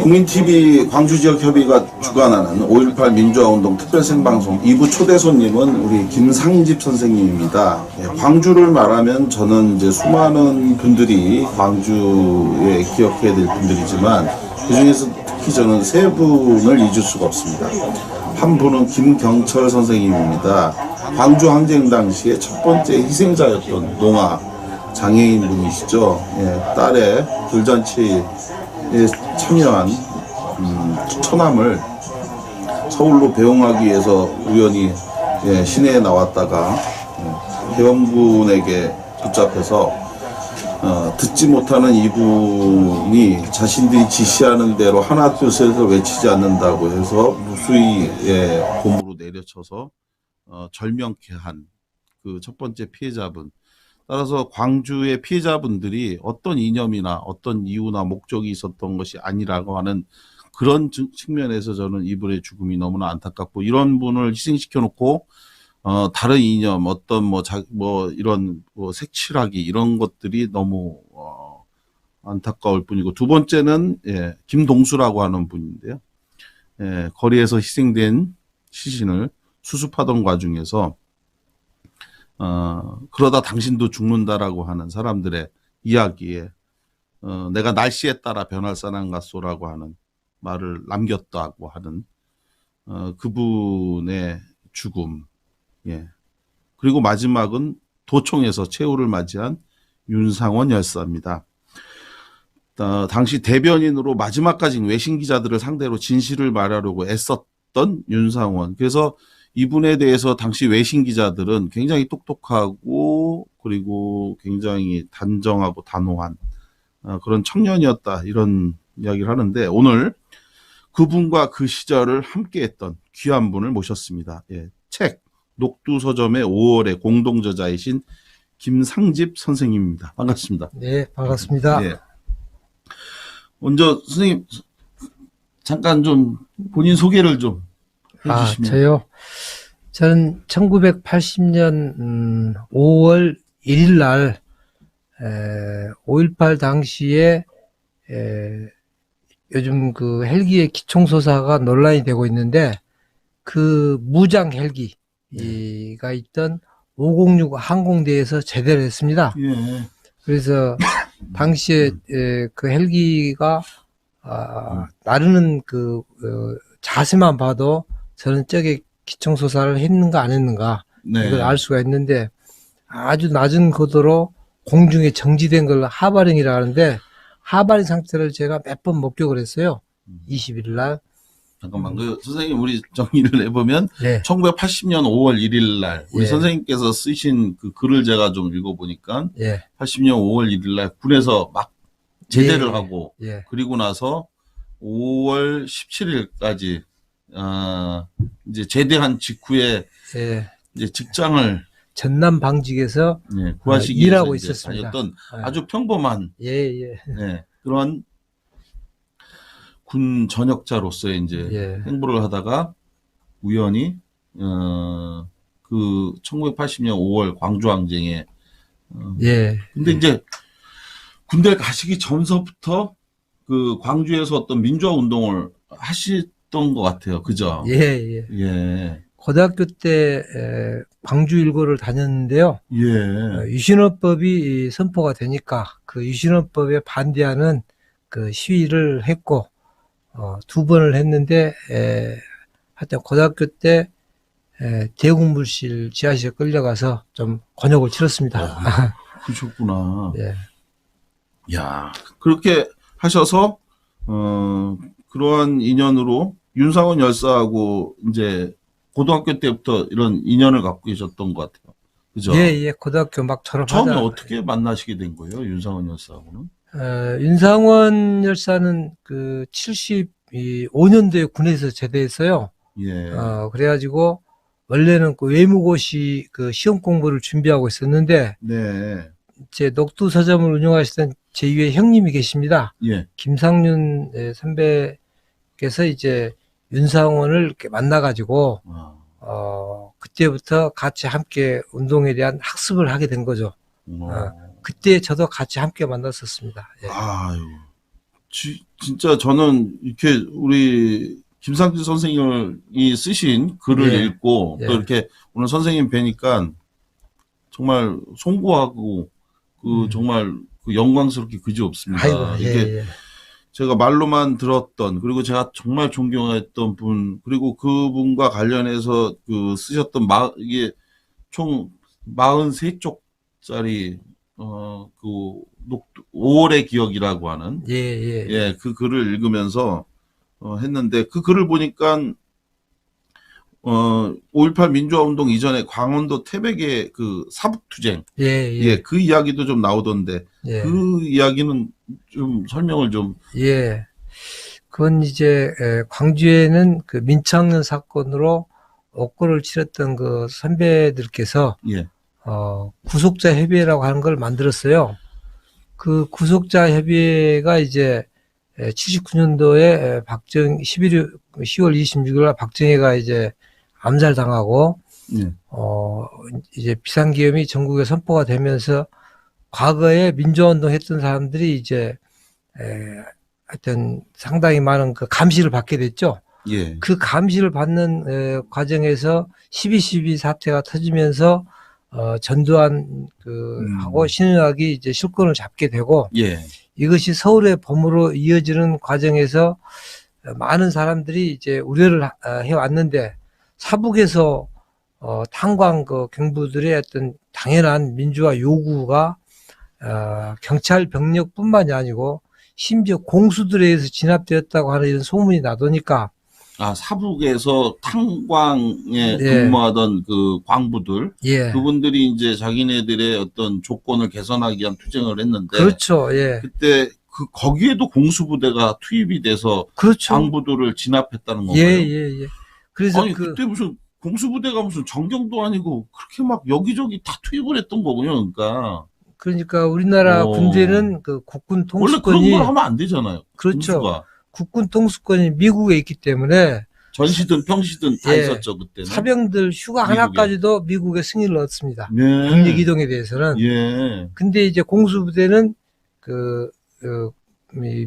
국민TV 광주지역협의가 주관하는 5.18 민주화운동 특별생방송 2부 초대 손님은 우리 김상집 선생님입니다. 광주를 말하면 저는 이제 수많은 분들이 광주에 기억해야 될 분들이지만 그 중에서 특히 저는 세 분을 잊을 수가 없습니다. 한 분은 김경철 선생님입니다. 광주 항쟁 당시에 첫 번째 희생자였던 농아 장애인 분이시죠. 딸의 돌잔치에 참여한 처남을 서울로 배웅하기 위해서 우연히 시내에 나왔다가 회원군에게 붙잡혀서 듣지 못하는 이분이 자신들이 지시하는 대로 하나 둘 셋을 외치지 않는다고 해서 무수히 곰으로 내려쳐서 절명케 한 그 첫 번째 피해자분. 따라서 광주의 피해자분들이 어떤 이념이나 어떤 이유나 목적이 있었던 것이 아니라고 하는 그런 측면에서 저는 이분의 죽음이 너무나 안타깝고, 이런 분을 희생시켜 놓고 다른 이념, 어떤 이런 색칠하기 이런 것들이 너무 안타까울 뿐이고, 두 번째는 김동수라고 하는 분인데요. 거리에서 희생된 시신을 수습하던 과정에서 그러다 당신도 죽는다라고 하는 사람들의 이야기에 내가 날씨에 따라 변할 사람 같소라고 하는 말을 남겼다고 하는 그분의 죽음. 그리고 마지막은 도청에서 최후를 맞이한 윤상원 열사입니다. 당시 대변인으로 마지막까지 외신 기자들을 상대로 진실을 말하려고 애썼던 윤상원. 그래서 이분에 대해서 당시 외신 기자들은 굉장히 똑똑하고 그리고 굉장히 단정하고 단호한 그런 청년이었다, 이런 이야기를 하는데, 오늘 그분과 그 시절을 함께했던 귀한 분을 모셨습니다. 책 녹두서점의 5월의 공동저자이신 김상집 선생님입니다. 반갑습니다. 네, 반갑습니다. 먼저 선생님 잠깐 좀 본인 소개를 좀 해주시면. 저요? 저는 1980년 5월 1일 날 5.18 당시에 요즘 그 헬기의 기총소사가 논란이 되고 있는데, 그 무장 헬기가 있던 506 항공대에서 제대를 했습니다. 그래서 당시에 그 헬기가 나르는 그 자세만 봐도 저는 저게 기총소사를 했는가 안 했는가 이걸 알 수가 있는데, 아주 낮은 고도로 공중에 정지된 걸 하바링이라 하는데, 하바링 상태를 제가 몇 번 목격을 했어요. 20일 날. 잠깐만, 선생님, 우리 정리를 해보면, 1980년 5월 1일 날, 우리 선생님께서 쓰신 그 글을 제가 좀 읽어보니까, 80년 5월 1일 날 군에서 막 제대를 하고, 그리고 나서 5월 17일까지, 이제 제대한 직후에, 이제 직장을, 전남 방직에서 구하시기 일하고 위해서 있었습니다. 다녔던 아주 평범한, 그런 군 전역자로서의 이제 행보를 하다가 우연히 그 1980년 5월 광주 항쟁에 근데 이제 군대 가시기 전서부터 그 광주에서 어떤 민주화 운동을 하시던 것 같아요. 그죠? 고등학교 때 광주 일고를 다녔는데요. 유신헌법이 선포가 되니까 그 유신헌법에 반대하는 그 시위를 했고, 2번을 했는데, 하여튼 고등학교 때 대국물실 지하실에 끌려가서 좀 곤욕을 치렀습니다. 그러셨구나. 야, 그렇게 하셔서 그러한 인연으로 윤상원 열사하고 이제 고등학교 때부터 이런 인연을 갖고 계셨던 것 같아요. 그죠? 고등학교 막 졸업하자. 처음에 어떻게 만나시게 된 거예요, 윤상원 열사하고는? 윤상원 열사는 그 75년도에 군에서 제대했어요. 그래가지고 원래는 그 외무고시 그 시험 공부를 준비하고 있었는데, 제 녹두서점을 운영하시던 제2의 형님이 계십니다. 김상윤 선배께서 이제 윤상원을 이렇게 만나가지고, 그때부터 같이 함께 운동에 대한 학습을 하게 된 거죠. 그때 저도 같이 함께 만났었습니다. 아유, 진짜 저는 이렇게 우리 김상진 선생님이 쓰신 글을 예. 읽고 예. 또 이렇게 오늘 선생님 뵈니까 정말 송구하고 정말 영광스럽게 그지없습니다. 아이고, 이게 예. 제가 말로만 들었던, 그리고 제가 정말 존경했던 분, 그리고 그분과 관련해서 쓰셨던 이게 총 43쪽짜리, 5월의 기억이라고 하는, 예. 그 글을 읽으면서, 했는데, 그 글을 보니까, 5.18 민주화 운동 이전에 강원도 태백의 사북투쟁, 예. 그 이야기도 좀 나오던데, 예. 그 이야기는 좀 설명을 좀. 예. 그건 이제 광주에는 그 민청년 사건으로 옥고를 치렀던 그 선배들께서 예. 구속자 협의회라고 하는 걸 만들었어요. 그 구속자 협의회가 이제 79년도에 10월 26일 날 박정희가 이제 암살당하고 예. 이제 비상계엄이 전국에 선포가 되면서 과거에 민주화운동 했던 사람들이 이제 하여튼 상당히 많은 그 감시를 받게 됐죠. 예. 그 감시를 받는 과정에서 12.12 사태가 터지면서 전두환 하고 신은학이 이제 실권을 잡게 되고, 예. 이것이 서울의 봄으로 이어지는 과정에서 많은 사람들이 이제 우려를 해왔는데, 사북에서 탄광 경부들의 어떤 당연한 민주화 요구가 경찰 병력뿐만이 아니고 심지어 공수들에 의해서 진압되었다고 하는 이런 소문이 나도니까, 사북에서 탄광에 근무하던 그 광부들, 예. 그분들이 이제 자기네들의 어떤 조건을 개선하기 위한 투쟁을 했는데, 그렇죠. 예. 그때 거기에도 공수부대가 투입이 돼서 그렇죠. 광부들을 진압했다는 건가요? 예. 그래서 아니 그때 무슨 공수부대가 무슨 정경도 아니고 그렇게 막 여기저기 다 투입을 했던 거군요. 그러니까 우리나라 군대는 그 국군 원래 그런 통수권이, 걸 하면 안 되잖아요. 그렇죠. 공수가. 국군 통수권이 미국에 있기 때문에 전시든 평시든 다 예. 있었죠 그때는. 사병들 휴가 미국에. 하나까지도 미국의 승인을 얻습니다. 네. 병력 이동에 대해서는. 예. 근데 이제 공수부대는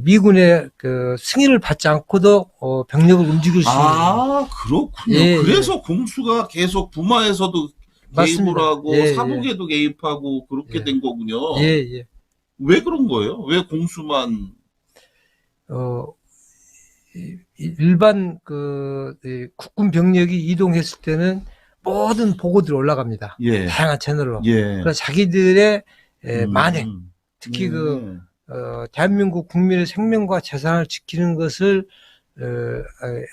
미군의 승인을 받지 않고도 병력을 움직일 수 있는. 그렇군요. 예, 그래서 공수가 계속 부마에서도 맞습니다. 개입을 하고 예, 사북에도 개입하고 그렇게 예. 된 거군요. 예. 왜 그런 거예요? 왜 공수만? 일반 국군 병력이 이동했을 때는 모든 보고들이 올라갑니다. 예. 다양한 채널로. 예. 그래서 자기들의 만행, 특히 대한민국 국민의 생명과 재산을 지키는 것을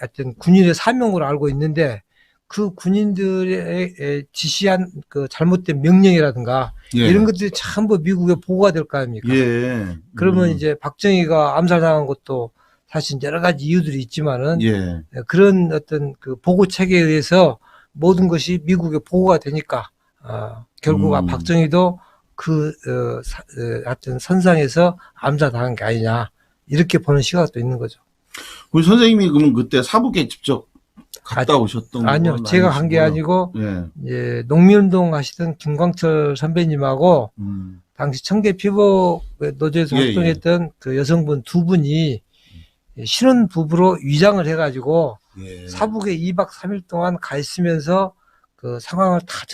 하여튼 군인의 사명으로 알고 있는데, 그 군인들의 지시한 잘못된 명령이라든가 예. 이런 것들이 전부 미국에 보고가 될 거 아닙니까? 예. 그러면 이제 박정희가 암살당한 것도 사실 여러 가지 이유들이 있지만은, 예. 그런 어떤 보고 체계에 의해서 모든 것이 미국에 보고가 되니까, 결국 박정희도 하여튼 선상에서 암살당한 게 아니냐, 이렇게 보는 시각도 있는 거죠. 우리 선생님이 그러면 그때 사북에 직접 갔다 오셨던 아니요, 건 제가 간 게 아니시고요? 아니고, 농민운동 하시던 김광철 선배님하고, 당시 청계 피복 노조에서 활동했던 그 여성분 두 분이 신혼 부부로 위장을 해가지고 사북에 2박 3일 동안 가 있으면서 그 상황을 다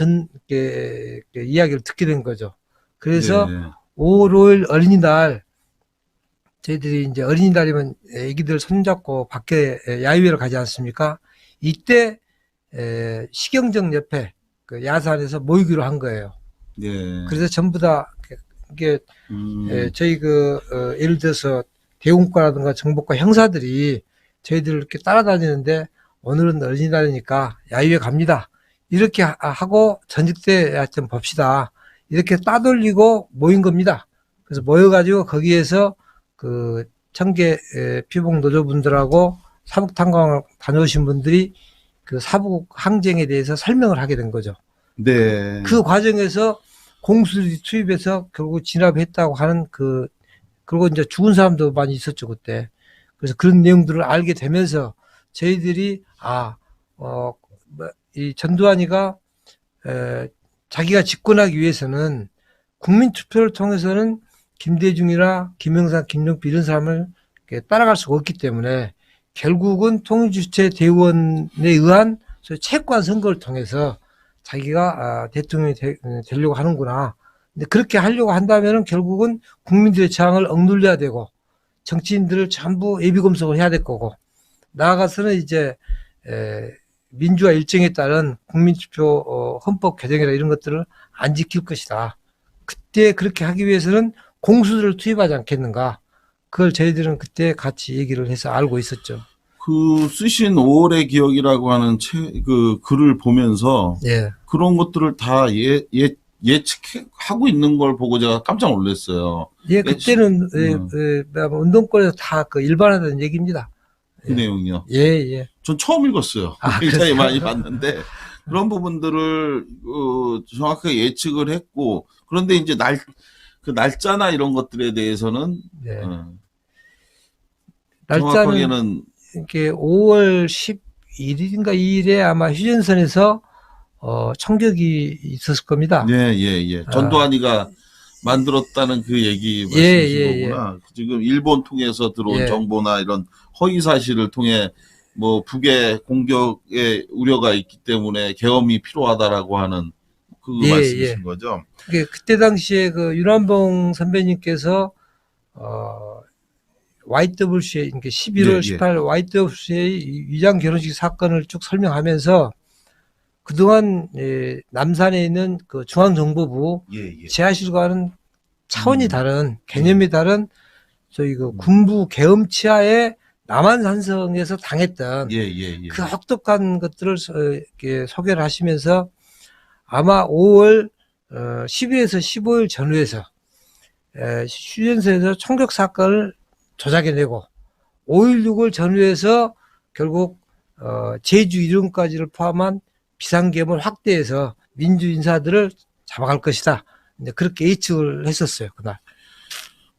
이야기를 듣게 된 거죠. 그래서 5월 5일 어린이날, 저희들이 이제 어린이날이면 애기들 손잡고 밖에 야유회를 가지 않습니까? 이때 시경정 옆에 그 야산에서 모이기로 한 거예요. 그래서 전부 다 이게 저희 예를 들어서 대공과라든가 정보과 형사들이 저희들을 이렇게 따라다니는데, 오늘은 어린이날이니까 야유회 갑니다, 이렇게 하고 전직 때 하여튼 봅시다, 이렇게 따돌리고 모인 겁니다. 그래서 모여가지고 거기에서 그 청계 피복 노조분들하고 사북 탄광을 다녀오신 분들이 그 사북 항쟁에 대해서 설명을 하게 된 거죠. 네. 그 과정에서 공수들이 투입해서 결국 진압했다고 하는 그리고 이제 죽은 사람도 많이 있었죠, 그때. 그래서 그런 내용들을 알게 되면서 저희들이, 이 전두환이가, 자기가 집권하기 위해서는 국민투표를 통해서는 김대중이나 김영삼, 김용필 이런 사람을 따라갈 수가 없기 때문에 결국은 통일주체대의원에 의한 채권 선거를 통해서 자기가 대통령이 되려고 하는구나. 근데 그렇게 하려고 한다면은 결국은 국민들의 저항을 억눌려야 되고 정치인들을 전부 예비검색을 해야 될 거고 나아가서는 이제 민주화 일정에 따른 국민투표 헌법 개정이나 이런 것들을 안 지킬 것이다. 그때 그렇게 하기 위해서는 공수들을 투입하지 않겠는가. 그걸 저희들은 그때 같이 얘기를 해서 알고 있었죠. 그 쓰신 5월의 기억이라고 하는 글을 보면서 예. 그런 것들을 다 예측하고 있는 걸 보고 제가 깜짝 놀랐어요. 예, 그때는 운동권에서 다 그 일반화된 얘기입니다. 그 내용이요. 예, 예. 전 처음 읽었어요. 굉장히 그러세요? 많이 봤는데 그런 부분들을 정확하게 예측을 했고 그런데 이제 그 날짜나 이런 것들에 대해서는 예. 정확하게는 이렇게 5월 11일인가 2일에 아마 휴전선에서 총격이 있었을 겁니다. 예. 전두환이가 만들었다는 그 얘기 말씀이신 거구나. 지금 일본 통해서 들어온 정보나 이런 허위 사실을 통해 뭐 북의 공격의 우려가 있기 때문에 계엄이 필요하다라고 하는 그 말씀이신 거죠. 그때 당시에 그 윤한봉 선배님께서 YWCA, 그러니까 11월 18일 YWCA 위장 결혼식 사건을 쭉 설명하면서 그동안 남산에 있는 그 중앙정보부 지하실과는 차원이 다른 개념이 다른 저희 그 군부 계엄 치하에 남한산성에서 당했던 그 혹독한 것들을 이렇게 소개를 하시면서 아마 5월 10일에서 15일 전후에서 휴전선에서 총격 사건을 조작해내고 5.16을 전후해서 결국 제주 이름까지를 포함한 비상계엄을 확대해서 민주 인사들을 잡아갈 것이다. 그렇게 예측을 했었어요, 그날.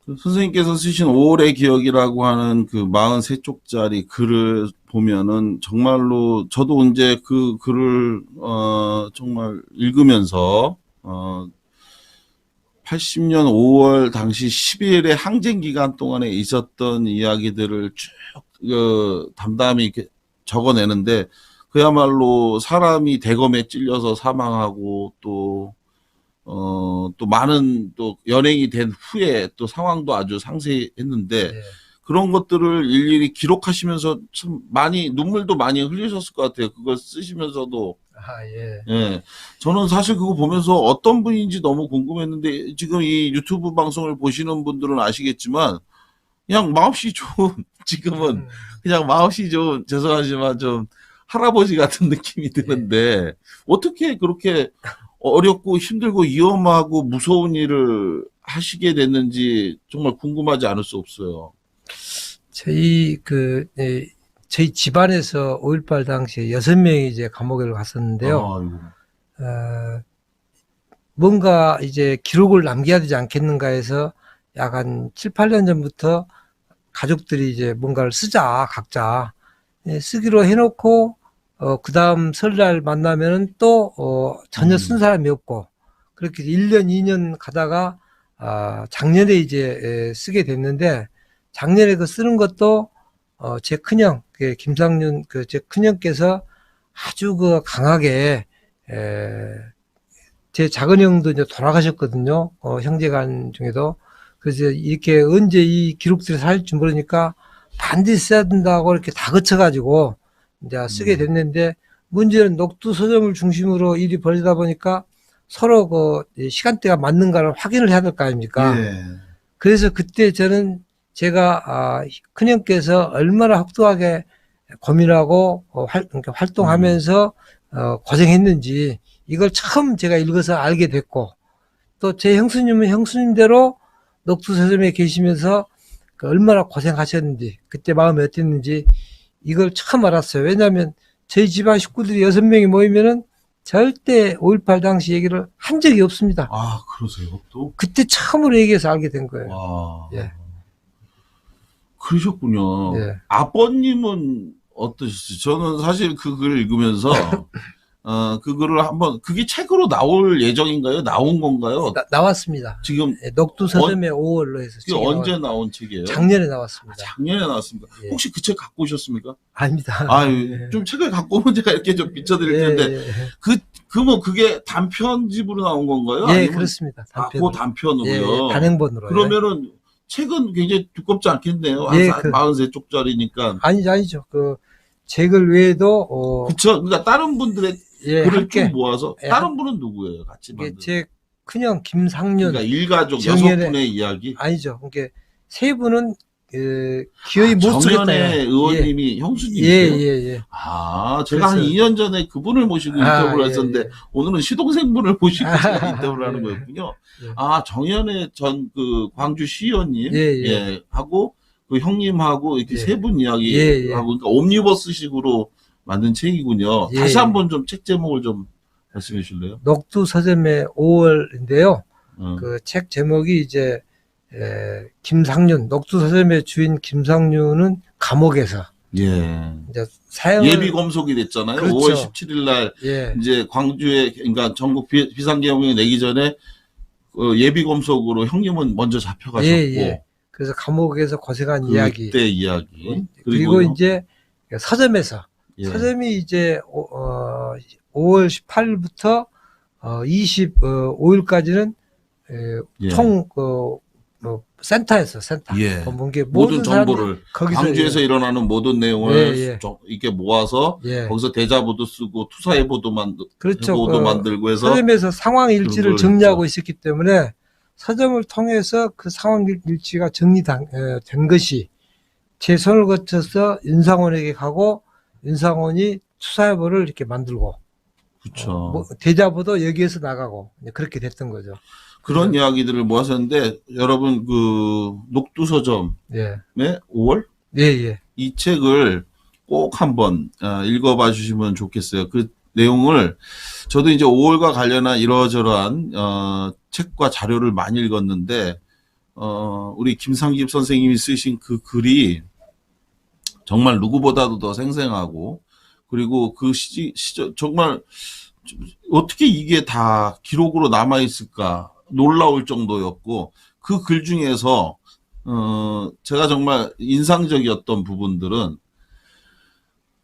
선생님께서 쓰신 5월의 기억이라고 하는 그 43쪽짜리 글을 보면은 정말로 저도 이제 그 글을 정말 읽으면서 80년 5월 당시 12일의 항쟁 기간 동안에 있었던 이야기들을 쭉 담담히 이렇게 적어내는데 그야말로 사람이 대검에 찔려서 사망하고 또 많은 또 연행이 된 후에 또 상황도 아주 상세했는데 그런 것들을 일일이 기록하시면서 참 많이 눈물도 많이 흘리셨을 것 같아요. 그걸 쓰시면서도. 저는 사실 그거 보면서 어떤 분인지 너무 궁금했는데 지금 이 유튜브 방송을 보시는 분들은 아시겠지만 그냥 마음씨 좋은 지금은 그냥 마음씨 좋은 죄송하지만 좀 할아버지 같은 느낌이 드는데 어떻게 그렇게 어렵고 힘들고 위험하고 무서운 일을 하시게 됐는지 정말 궁금하지 않을 수 없어요. 저희 집안에서 5.18 당시에 6명이 이제 감옥에 갔었는데요. 뭔가 이제 기록을 남겨야 되지 않겠는가 해서 약 한 7, 8년 전부터 가족들이 이제 뭔가를 쓰자, 각자. 쓰기로 해놓고, 그 다음 설날 만나면은 또, 전혀 쓴 사람이 없고, 그렇게 1년, 2년 가다가, 작년에 이제 쓰게 됐는데, 작년에 그 쓰는 것도, 제 큰형, 김상윤, 제 큰형께서 아주 강하게, 제 작은 형도 이제 돌아가셨거든요. 형제간 중에도. 그래서 이렇게 언제 이 기록들이 살지 모르니까 반드시 써야 된다고 이렇게 다 거쳐가지고 이제 쓰게 됐는데 문제는 녹두 서점을 중심으로 일이 벌리다 보니까 서로 그 시간대가 맞는가를 확인을 해야 될 거 아닙니까? 그래서 그때 저는 제가 큰형께서 얼마나 혹독하게 고민하고 활동하면서 고생했는지 이걸 처음 제가 읽어서 알게 됐고 또 제 형수님은 형수님대로 녹두 서점에 계시면서 얼마나 고생하셨는지 그때 마음이 어땠는지 이걸 처음 알았어요. 왜냐하면 저희 집안 식구들이 6명이 모이면은 절대 5.18 당시 얘기를 한 적이 없습니다. 아, 그러세요? 또? 그때 처음으로 얘기해서 알게 된 거예요. 와. 예. 그러셨군요. 예. 아버님은 어떠셨어요? 저는 사실 그 글을 읽으면서 그거를 한번, 그게 책으로 나올 예정인가요? 나온 건가요? 나왔습니다. 지금, 예, 녹두 서점의 5월로 해서 그게 책이 언제 나온 책이에요? 작년에 나왔습니다. 작년에 나왔습니까? 예. 혹시 그 책 갖고 오셨습니까? 아닙니다. 아유, 좀 책을 갖고 오면 제가 이렇게 좀 비춰드릴 텐데, 그게 단편집으로 나온 건가요? 예, 아니면, 그렇습니다. 그 단편으로. 단편으로요? 단행본으로. 그러면은, 책은 굉장히 두껍지 않겠네요. 예, 한 43쪽짜리니까. 아니죠. 그 책을 외에도 그쵸. 그러니까 다른 분들의 글을 함께 좀 모아서, 예, 다른 분은 누구예요? 같이 이게 만든. 제 큰형 김상윤. 그러니까 일가족 정연의- 6분의 이야기. 아니죠. 그러니까 세 분은 기어이 못 쓰겠다. 정연의 의원님이 형수님이세요? 예. 제가 한 그래서- 2년 전에 그분을 모시고 인터뷰를 했었는데, 예. 오늘은 시동생분을 모시고 제가 인터뷰를 하는 거였군요. 예. 정연의 광주 시의원님, 예. 하고, 그 형님하고 이렇게 예. 세 분 이야기하고, 예. 그러니까 옴니버스식으로 만든 책이군요. 예. 다시 한번 좀 책 제목을 좀 말씀해 주실래요? 녹두 서점의 5월인데요. 어. 그 책 제목이 이제 김상윤, 녹두 서점의 주인 김상윤은 감옥에서 예. 이제 사형을 예비 검속이 됐잖아요. 그렇죠. 5월 17일 날 예. 이제 광주에, 그러니까 전국 비상계엄령이 내기 전에 예비 검속으로 형님은 먼저 잡혀가셨고, 예. 그래서 감옥에서 고생한 이야기. 그때 이야기. 그리고 이제 서점에서 예. 서점이 이제 5월 18일부터 25일까지는 예. 총 센터였어, 센터. 예. 본게 모든 정보를 거기서 광주에서 일어나는 모든 내용을 예. 이렇게 모아서 예. 거기서 대자보도 쓰고 투사예보도 그렇죠. 만들고 해서 서점에서 상황 일지를 그걸 정리하고 있었기 때문에 서점을 통해서 그 상황 일지가 정리된 것이 제 손을 거쳐서 윤상원에게 가고 윤상원이 투사예보를 이렇게 만들고 그렇죠. 대자보도 여기에서 나가고 그렇게 됐던 거죠. 그런 이야기들을 모았었는데 여러분 그 녹두서점의 예. 5월 예. 이 책을 꼭 한번 읽어봐 주시면 좋겠어요. 그 내용을 저도 이제 5월과 관련한 이러저러한 책과 자료를 많이 읽었는데 우리 김상집 선생님이 쓰신 그 글이 정말 누구보다도 더 생생하고 그리고 그 시절 정말 어떻게 이게 다 기록으로 남아 있을까 놀라울 정도였고 그 글 중에서 제가 정말 인상적이었던 부분들은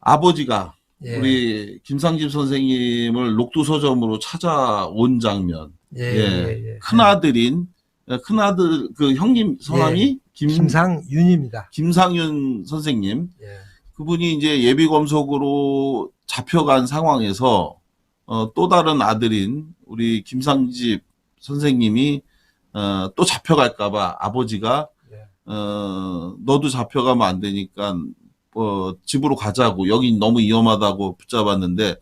아버지가 예. 우리 김상집 선생님을 녹두서점으로 찾아온 장면. 예. 큰아들 그 형님 성함이 김상윤입니다. 김상윤 선생님. 예. 그분이 이제 예비 검속으로 잡혀간 상황에서 또 다른 아들인 우리 김상집 선생님이 또 잡혀갈까봐 아버지가 너도 잡혀가면 안 되니까 집으로 가자고 여기 너무 위험하다고 붙잡았는데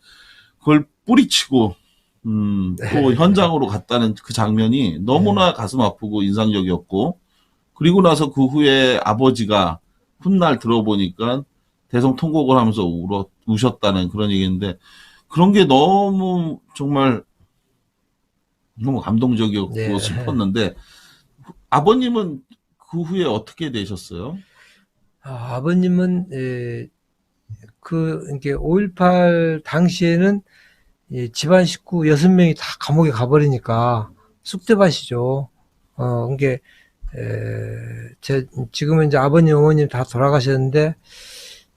그걸 뿌리치고 또 현장으로 갔다는 그 장면이 너무나 가슴 아프고 인상적이었고 그리고 나서 그 후에 아버지가 훗날 들어보니까 대성통곡을 하면서 우셨다는 그런 얘기인데 그런 게 너무 정말 너무 감동적이었고 슬펐는데 아버님은 그 후에 어떻게 되셨어요? 아버님은 이게 5.18 당시에는 집안 식구 6명이 다 감옥에 가버리니까 쑥대밭이죠. 이게 지금은 이제 아버님, 어머님 다 돌아가셨는데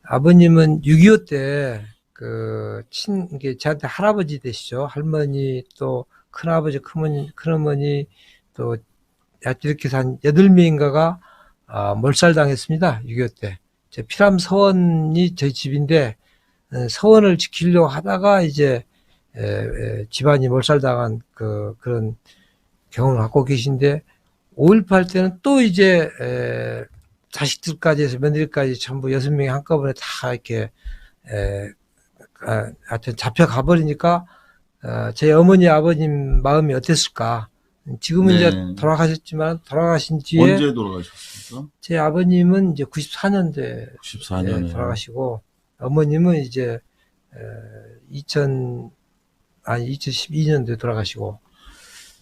아버님은 6.25 때 이게 저한테 할아버지 되시죠. 할머니 또 큰아버지, 큰어머니 또 이렇게 해서 한 8명인가가 몰살당했습니다. 6.25 때. 피람 서원이 저희 집인데 서원을 지키려고 하다가 이제 집안이 몰살당한 그런 경험을 갖고 계신데 5.18 때는 또 이제 자식들까지 해서 며느리까지 전부 6명이 한꺼번에 다 이렇게 하여튼 잡혀가 버리니까 제 어머니 아버님 마음이 어땠을까. 지금은 이제 돌아가셨지만 돌아가신 뒤에 언제 돌아가셨습니까? 제 아버님은 이제 94년도에 94년에 돌아가시고 어머님은 이제 2012년도에 돌아가시고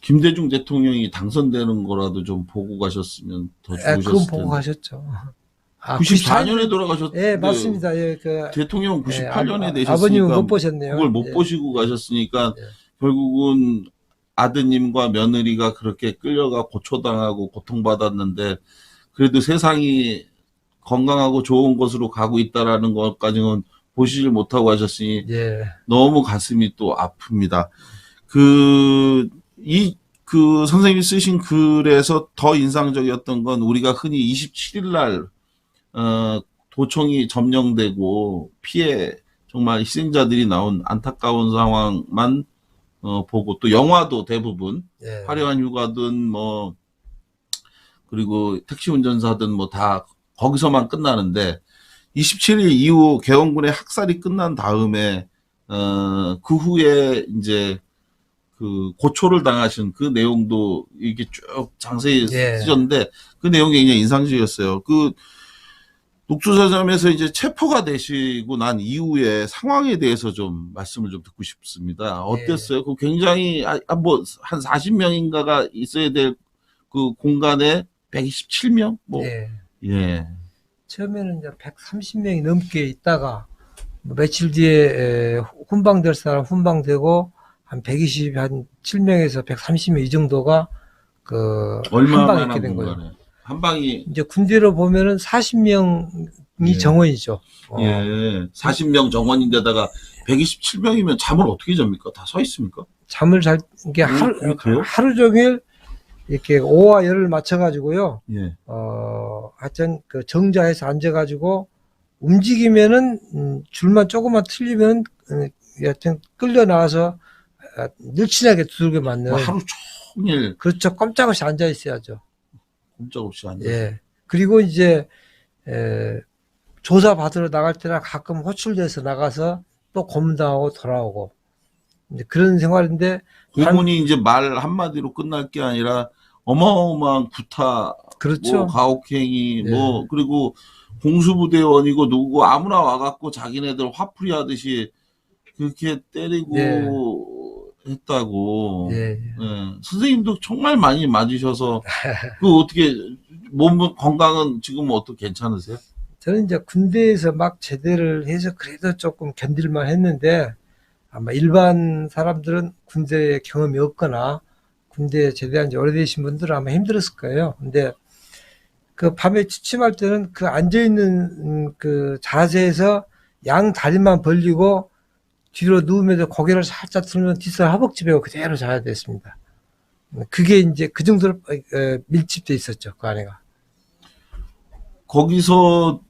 김대중 대통령이 당선되는 거라도 좀 보고 가셨으면 더 좋으셨을 텐데. 그건 보고 가셨죠. 아, 94년에 돌아가셨는데 예, 맞습니다. 예, 대통령 98년에 되셨으니까 아버님은 못 보셨네요. 그걸 못 예. 보시고 가셨으니까 예. 결국은 아드님과 며느리가 그렇게 끌려가 고초당하고 고통받았는데 그래도 세상이 건강하고 좋은 곳으로 가고 있다라는 것까지는 보시질 못하고 하셨으니 예. 너무 가슴이 또 아픕니다. 선생님이 쓰신 글에서 더 인상적이었던 건 우리가 흔히 27일 날, 도청이 점령되고 피해, 정말 희생자들이 나온 안타까운 상황만, 보고 또 영화도 대부분, 예. 화려한 휴가든 그리고 택시 운전사든 다 거기서만 끝나는데, 27일 이후 개헌군의 학살이 끝난 다음에 그 후에 이제 그 고초를 당하신 그 내용도 이게 쭉 자세히 예. 쓰셨는데 그 내용이 굉장히 인상적이었어요. 그 녹두서점에서 이제 체포가 되시고 난 이후의 상황에 대해서 좀 말씀을 좀 듣고 싶습니다. 어땠어요? 그 굉장히 한 40명인가가 있어야 될 그 공간에 127명? 예. 예. 처음에는 이제 130명이 넘게 있다가 며칠 뒤에 훈방될 사람 훈방되고 한 127명에서 130명 이 정도가 한방에 있게 된 거예요. 한 방이 이제 군대로 보면은 40명이 예. 정원이죠. 예. 40명 정원인데다가 127명이면 잠을 어떻게 잡니까? 다 서 있습니까? 잠을 잘 이게 그래요? 하루 종일 이렇게 오와 열을 맞춰가지고요. 예. 하여튼 정자에서 앉아가지고 움직이면은 줄만 조금만 틀리면 하여튼 끌려 나와서 늘씬하게 두들겨 맞는. 하루 종일 그렇죠. 꼼짝없이 앉아 있어야죠. 꼼짝없이 앉아. 예. 그리고 이제 조사 받으러 나갈 때나 가끔 호출돼서 나가서 또 고문당하고 돌아오고 이제 그런 생활인데. 고문이 이제 말 한마디로 끝날 게 아니라 어마어마한 구타, 그렇죠. 가혹행위, 예. 그리고 공수부대원이고 누구 아무나 와갖고 자기네들 화풀이 하듯이 그렇게 때리고 했다고. 예. 예. 선생님도 정말 많이 맞으셔서 어떻게 몸 건강은 지금 어떻게 괜찮으세요? 저는 이제 군대에서 막 제대를 해서 그래도 조금 견딜만 했는데 아마 일반 사람들은 군대 경험이 없거나 군대에 제대한 지 오래되신 분들은 아마 힘들었을 거예요. 근데 그 밤에 취침할 때는 그 앉아있는 그 자세에서 양 다리만 벌리고 뒤로 누우면서 고개를 살짝 들면 뒷살 허벅지 베고 그대로 자야 됐습니다. 그게 이제 그 정도로 밀집돼 있었죠, 그 안에가. 거기서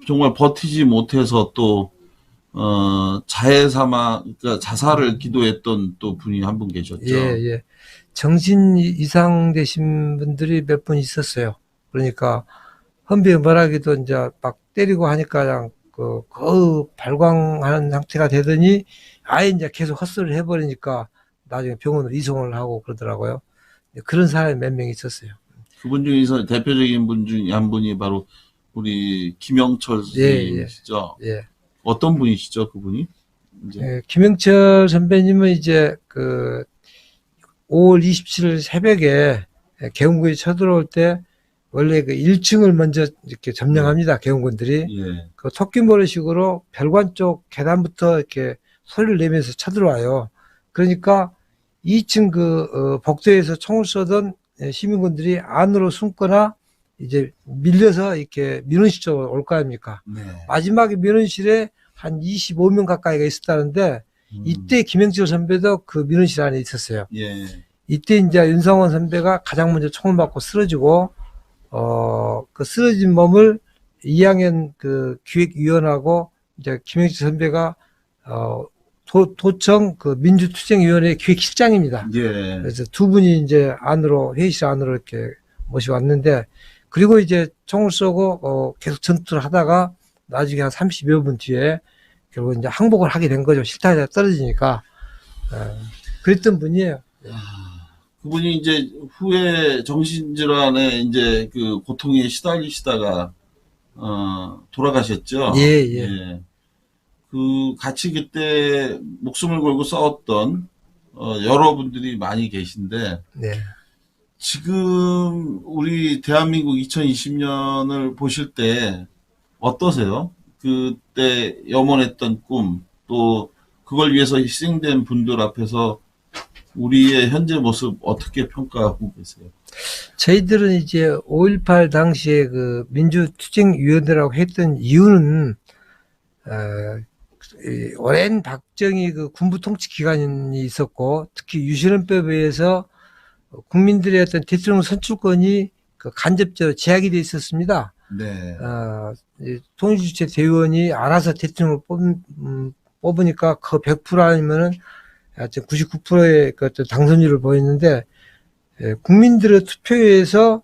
정말 버티지 못해서 또 자해 사망, 그러니까 자살을 기도했던 또 분이 한 분 계셨죠. 예. 정신 이상 되신 분들이 몇 분 있었어요. 그러니까 헌비헌발하기도 이제 막 때리고 하니까 그냥 거의 발광하는 상태가 되더니 아예 이제 계속 헛소리를 해버리니까 나중에 병원으로 이송을 하고 그러더라고요. 그런 사람이 몇 명 있었어요. 그분 중에서 대표적인 분 중에 한 분이 바로 우리 김영철 선생님이시죠. 예. 어떤 분이시죠, 그분이? 이제. 예, 김영철 선배님은 이제 5월 27일 새벽에 개헌군이 쳐들어올 때 원래 1층을 먼저 이렇게 점령합니다. 개헌군들이. 예. 그 토끼모래식으로 별관 쪽 계단부터 이렇게 소리를 내면서 쳐들어와요. 그러니까 2층 복도에서 총을 쏘던 시민군들이 안으로 숨거나 이제 밀려서 이렇게 민원실 쪽으로 올 거 아닙니까? 네. 마지막에 민원실에 한 25명 가까이가 있었다는데 이때 김영철 선배도 그 민원실 안에 있었어요. 예. 이때 이제 윤상원 선배가 가장 먼저 총을 맞고 쓰러지고 그 쓰러진 몸을 2학년 기획위원하고 이제 김영철 선배가 도청 민주투쟁위원회 기획실장입니다. 예. 그래서 두 분이 이제 회의실 안으로 이렇게 모셔왔는데, 그리고 이제 총을 쏘고 계속 전투를 하다가 나중에 한 30여 분 뒤에 결국 이제 항복을 하게 된 거죠. 실타래가 떨어지니까. 그랬던 분이에요. 그분이 이제 후에 정신질환에 이제 고통에 시달리시다가 돌아가셨죠. 예. 같이 그때 목숨을 걸고 싸웠던 여러분들이 많이 계신데 네. 지금 우리 대한민국 2020년을 보실 때 어떠세요? 그때 염원했던 꿈, 또 그걸 위해서 희생된 분들 앞에서 우리의 현재 모습 어떻게 평가하고 계세요? 저희들은 이제 5.18 당시에 그 민주투쟁위원회라고 했던 이유는, 이 오랜 박정희 그 군부 통치 기간이 있었고, 특히 유신헌법에 의해서 국민들의 어떤 대통령 선출권이 그 간접적으로 제약이 돼 있었습니다. 네. 이 통일주체 대의원이 알아서 대통령을 뽑으니까 그 100% 아니면은 하여튼 99%의 그 어떤 당선율을 보였는데, 국민들의 투표에서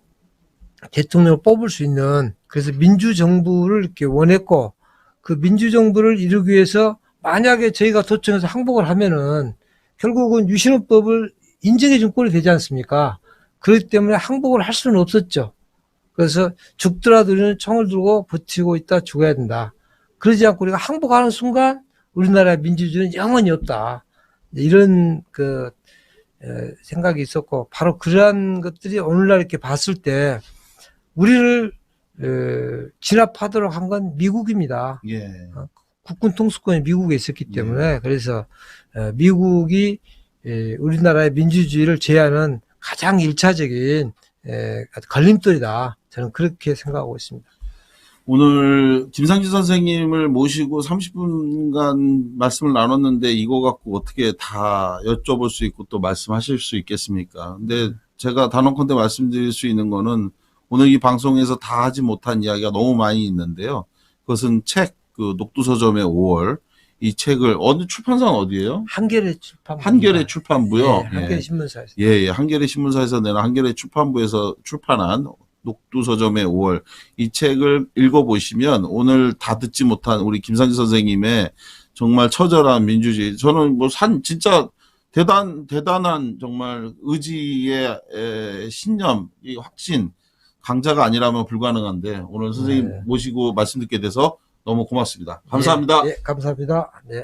대통령을 뽑을 수 있는, 그래서 민주정부를 이렇게 원했고, 그 민주정부를 이루기 위해서 만약에 저희가 도청에서 항복을 하면은 결국은 유신헌법을 인정해 준 꼴이 되지 않습니까? 그렇기 때문에 항복을 할 수는 없었죠. 그래서 죽더라도 우리는 총을 들고 버티고 있다 죽어야 된다. 그러지 않고 우리가 항복하는 순간 우리나라의 민주주의는 영원히 없다. 이런 그 생각이 있었고, 바로 그러한 것들이 오늘날 이렇게 봤을 때 우리를 진압하도록 한 건 미국입니다. 예. 국군 통수권이 미국에 있었기 때문에, 그래서 미국이 우리나라의 민주주의를 제한하는 가장 일차적인 걸림돌이다. 저는 그렇게 생각하고 있습니다. 오늘 김상진 선생님을 모시고 30분간 말씀을 나눴는데 이거 갖고 어떻게 다 여쭤볼 수 있고 또 말씀하실 수 있겠습니까? 근데 제가 단언컨대 말씀드릴 수 있는 거는 오늘 이 방송에서 다 하지 못한 이야기가 너무 많이 있는데요. 그것은 책, 그 녹두서점의 5월, 이 책을 어느 출판사는 어디예요? 한겨레 출판부. 한겨레 출판부요. 네, 한겨레 신문사에서. 예, 한겨레 신문사에서 내는 한겨레 출판부에서 출판한 녹두서점의 5월, 이 책을 읽어보시면 오늘 다 듣지 못한 우리 김상진 선생님의 정말 처절한 민주주의, 저는 뭐 진짜 대단한 정말 의지의 신념, 이 확신, 강자가 아니라면 불가능한데 오늘 선생님 모시고 말씀 듣게 돼서 너무 고맙습니다. 감사합니다. 네, 감사합니다. 네.